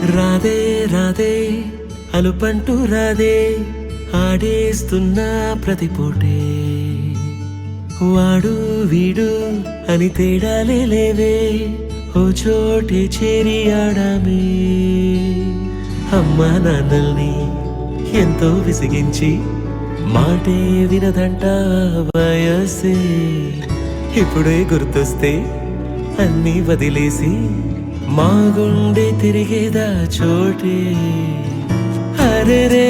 రాదే రాదే అలుపంటూ రాదే ఆడేస్తున్నా ప్రతి పూటే వాడు వీడు అని తేడాలే లేవే ఓ చోటే చేరి ఆడామే అమ్మా నాన్నల్ని ఎంతో విసిగించి మాటే వినదంట వయసే ఇప్పుడే గుర్తొస్తే అన్నీ వదిలేసి మా గుండె తిరిగేదా చోటే అరెరే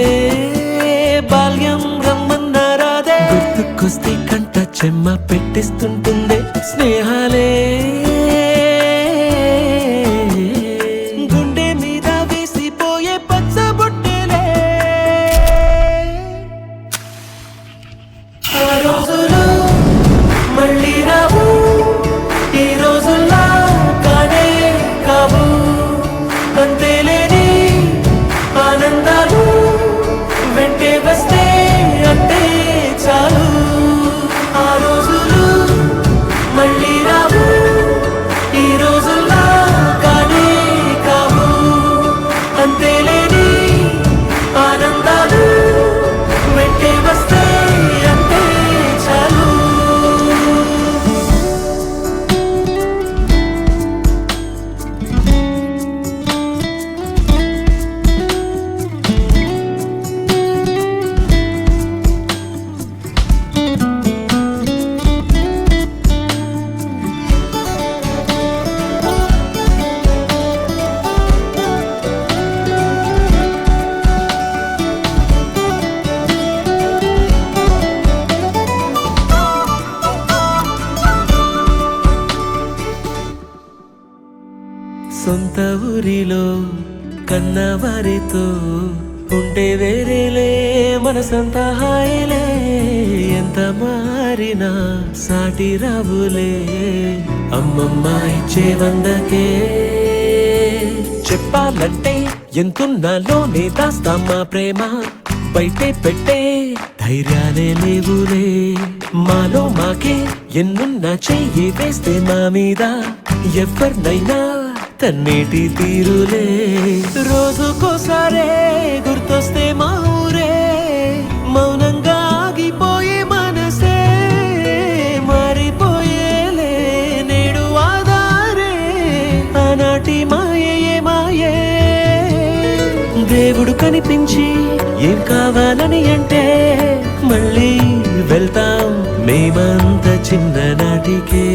బాల్యం రమ్మన్నారాదే గుర్తుకొస్తే కంట చెమ్మ పెట్టిస్తుంటుందే స్నేహాలే గుండె మీద వేసిపోయే పచ్చబొట్టెలే ఆ రోజులు మళ్ళీ రావు ఈ రోజుల్లా కానే కావు అంతేలేని ఆనందాలు వెంటే వస్తే అంటే చాలు ఆ రోజులు మళ్ళీ రావు ఈ రోజుల్లా కానే కావు అంతేలేని ఆనందాలు వెంటే వస్తే అంటే చాలు సొంత ఊరిలో కన్నవారితో ఉంటే వేరేలే మనసంత హాయిలే ఎంత మారినా సాటి రావులే అమ్మమ్మ ఇచ్చే వందకే చెప్పాలంటే ఎంతున్నాలోనే దాస్తామా ప్రేమ బయటే పెట్టే ధైర్యాలే లేవులే మాలో మాకే ఎన్నున్నా చెయ్యి వేస్తే మా మీద ఎవరినైనా తన్నేటి తీరులే రోజుకోసారే గుర్తొస్తే మా ఊరే మౌనంగా ఆగిపోయే మనసే మారిపోయేలే నేడు ఆధారే ఆనాటి మాయే మాయే దేవుడు కనిపించి ఏం కావాలని అంటే మళ్ళీ వెళ్తాం మేమంత చిన్ననాటికే